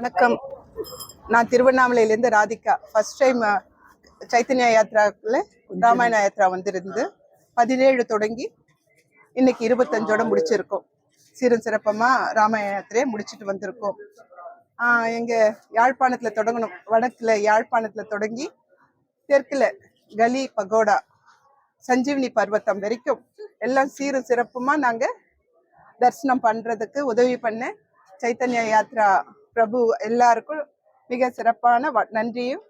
வணக்கம். நான் திருவண்ணாமலையிலேருந்து Radhika. First time Chaitanya யாத்ராவில் Ramayana Yatra வந்திருந்து 17 தொடங்கி இன்னைக்கு 25ஓட முடிச்சிருக்கோம். சீரும் சிறப்பமாக ராமாயண யாத்திரையை முடிச்சுட்டு வந்திருக்கோம். எங்கள் யாழ்ப்பாணத்தில் தொடங்கணும். வடக்கில் யாழ்ப்பாணத்தில் தொடங்கி தெற்கில் கலி பகோடா சஞ்சீவனி பர்வத்தம் வரைக்கும் எல்லாம் சீரும் சிறப்புமாக நாங்கள் தரிசனம் பண்ணுறதுக்கு உதவி பண்ண சைத்தன்யா யாத்ரா பிரபு எல்லாருக்கும் மிக சிறப்பான நன்றியும்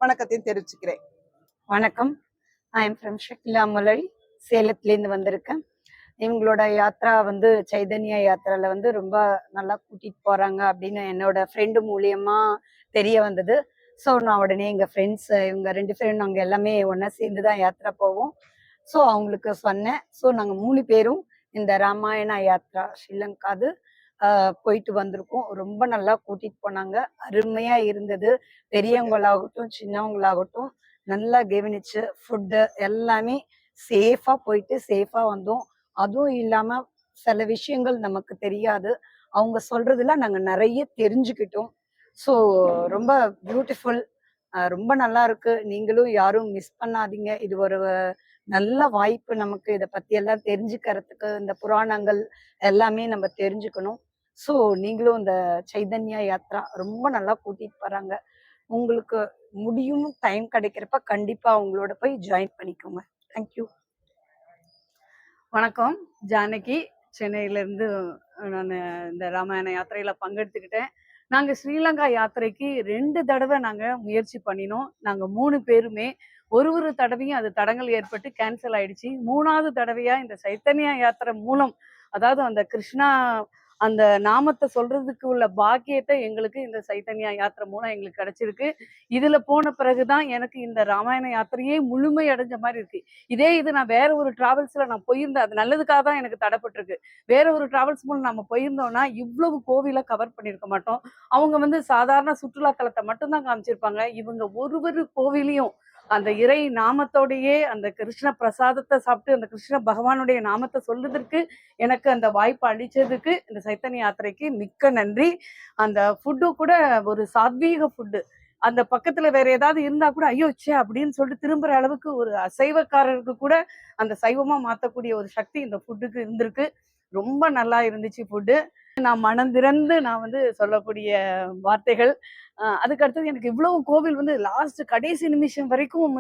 வணக்கத்தையும் தெரிவிச்சுக்கிறேன். வணக்கம். ஐ எம் ஃப்ரம் ஷக்கிலா மலை, சேலத்துலேருந்து வந்திருக்கேன். இவங்களோட யாத்ரா சைதன்யா யாத்திரால ரொம்ப நல்லா கூட்டிட்டு போறாங்க அப்படின்னு என்னோட ஃப்ரெண்டு மூலியமா தெரிய வந்தது. ஸோ நான் உடனே எங்கள் ஃப்ரெண்ட்ஸ் இவங்க 2 பேரும் நாங்கள் எல்லாமே ஒன்றா சேர்ந்து தான் யாத்திரா போவோம். ஸோ அவங்களுக்கு சொன்னேன். ஸோ நாங்கள் 3 பேரும் இந்த ராமாயண யாத்ரா ஸ்ரீலங்காது போயிட்டு வந்திருக்கோம். ரொம்ப நல்லா கூட்டிட்டு போனாங்க. அருமையா இருந்தது. பெரியவங்களாகட்டும் சின்னவங்களாகட்டும் நல்லா கவனிச்சு ஃபுட்டு எல்லாமே சேஃபா போயிட்டு சேஃபா வந்தோம். அதுவும் இல்லாம சில விஷயங்கள் நமக்கு தெரியாது. அவங்க சொல்றதுல நாங்க நிறைய தெரிஞ்சுக்கிட்டோம். ஸோ ரொம்ப பியூட்டிஃபுல், ரொம்ப நல்லா இருக்கு. நீங்களும் யாரும் மிஸ் பண்ணாதீங்க. இது ஒரு நல்ல வாய்ப்பு நமக்கு இதை பத்தி எல்லாம் தெரிஞ்சுக்கிறதுக்கு. இந்த புராணங்கள் எல்லாமே நம்ம தெரிஞ்சுக்கணும். ஸோ நீங்களும் இந்த சைதன்யா யாத்ரா ரொம்ப நல்லா கூட்டிட்டு போறாங்க. உங்களுக்கு முடியும் டைம் கிடைக்கிறப்ப கண்டிப்பா அவங்களோட போய் ஜாயின் பண்ணிக்கோங்க. தேங்க்யூ. வணக்கம். ஜானகி, சென்னையிலேருந்து நான் இந்த ராமாயண யாத்திரையில் பங்கெடுத்துக்கிட்டேன். நாங்கள் ஸ்ரீலங்கா யாத்திரைக்கு 2 தடவை நாங்கள் முயற்சி பண்ணினோம். நாங்கள் 3 பேருமே ஒரு தடவையும் அது தடங்கள் ஏற்பட்டு கேன்சல் ஆயிடுச்சு. 3வது தடவையாக இந்த சைத்தன்யா யாத்திரை மூலம், அதாவது அந்த கிருஷ்ணா அந்த நாமத்தை சொல்றதுக்கு உள்ள பாக்கியத்தை எங்களுக்கு இந்த சைத்தன்யா யாத்திரை மூலம் எங்களுக்கு கிடைச்சிருக்கு. இதுல போன பிறகுதான் எனக்கு இந்த ராமாயண யாத்திரையே முழுமை அடைஞ்ச மாதிரி இருக்கு. இதே இது நான் வேற ஒரு டிராவல்ஸ்ல நான் போயிருந்தேன், அது நல்லதுக்காக தான் எனக்கு தடைப்பட்டிருக்கு. வேற ஒரு டிராவல்ஸ் மூலம் நம்ம போயிருந்தோம்னா இவ்வளவு கோவிலை கவர் பண்ணியிருக்க மாட்டோம். அவங்க சாதாரண சுற்றுலா தலத்தை மட்டும்தான் காமிச்சிருப்பாங்க. இவங்க ஒரு கோவிலையும் அந்த இறை நாமத்தோடையே அந்த கிருஷ்ண பிரசாதத்தை சாப்பிட்டு அந்த கிருஷ்ண பகவானுடைய நாமத்தை சொல்றதுக்கு எனக்கு அந்த வாய்ப்பு அளிச்சதுக்கு இந்த சைத்தன்ய யாத்திரைக்கு மிக்க நன்றி. அந்த ஃபுட்டு கூட ஒரு சாத்வீக ஃபுட்டு. அந்த பக்கத்துல வேற ஏதாவது இருந்தா கூட ஐயோ சே அப்படின்னு சொல்லிட்டு திரும்புற அளவுக்கு ஒரு அசைவக்காரருக்கு கூட அந்த சைவமா மாத்தக்கூடிய ஒரு சக்தி இந்த ஃபுட்டுக்கு இருந்திருக்கு. ரொம்ப நல்லா இருந்துச்சு ஃபுட்டு. நான் மனம் திறந்து நான் சொல்லக்கூடிய வார்த்தைகள். அதுக்கு அடுத்தது எனக்கு இவ்வளவு கோவில் லாஸ்ட் கடைசி நிமிஷம் வரைக்கும்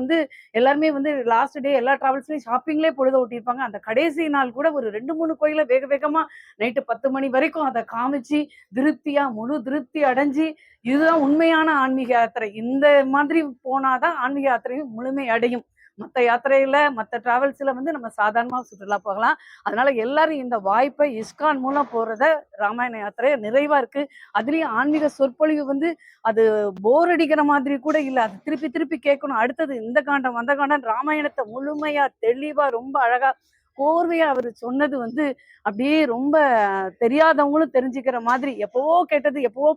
எல்லாருமே லாஸ்ட் டே எல்லா டிராவல்ஸ்லயும் ஷாப்பிங்லேயே பொழுத ஓட்டியிருப்பாங்க. அந்த கடைசி நாள் கூட ஒரு 2-3 கோயில வேக வேகமா நைட்டு 10 மணி வரைக்கும் அதை காமிச்சு திருப்தியா முழு திருப்தி அடைஞ்சு, இதுதான் உண்மையான ஆன்மீக யாத்திரை. இந்த மாதிரி போனாதான் ஆன்மீக யாத்திரையும் முழுமை அடையும். மற்ற யாத்திரையில மற்ற டிராவல்ஸ்ல நம்ம சாதாரணமா சுற்றுலா போகலாம். அதனால எல்லாரும் இந்த வாய்ப்பை இஸ்கான் மூலம் போறத ராமாயண யாத்திரை நிறைவா இருக்கு. அதுலயும் ஆன்மீக சொற்பொழிவு அது போர் அடிக்கிற மாதிரி கூட இல்லை. அது திருப்பி திருப்பி கேட்கணும். அடுத்தது இந்த காண்டம் அந்த காண்டம் ராமாயணத்தை முழுமையா தெளிவா ரொம்ப அழகா கோர்வையா அவர் சொன்னது அப்படியே ரொம்ப தெரியாதவங்களும் தெரிஞ்சுக்கிற மாதிரி. எப்பவோ கேட்டது எப்பவோ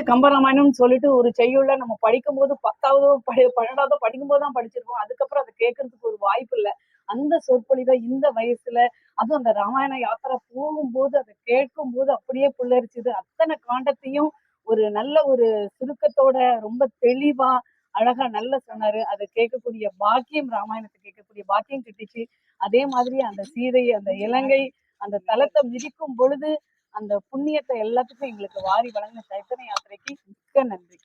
கம்பராமாயணம்னு சொல்லிட்டு ஒரு செய்யுள்ள நம்ம படிக்கும் போது 10ஆவதோ 12ஆவதோ படிக்கும் போதுதான் படிச்சிருக்கோம். அதுக்கப்புறம் அதை கேட்கறதுக்கு ஒரு வாய்ப்பு இல்லை. அந்த சொற்பொழிவை இந்த வயசுல, அதுவும் அந்த ராமாயண யாத்திரை போகும்போது அதை கேட்கும் போது அப்படியே புல்லரிச்சுது. அத்தனை காண்டத்தையும் ஒரு நல்ல ஒரு சுருக்கத்தோட ரொம்ப தெளிவா அழகா நல்லா சொன்னாரு. அதை கேட்கக்கூடிய பாக்கியம், ராமாயணத்தை கேட்கக்கூடிய பாக்கியம் கிட்டுச்சு. அதே மாதிரி அந்த சீதை, அந்த இலங்கை, அந்த தலத்தை மிதிக்கும் பொழுது அந்த புண்ணியத்தை எல்லாத்துக்கும் எங்களுக்கு வாரி வழங்கின சைத்தன்ய யாத்திரைக்கு மிக்க நன்றி.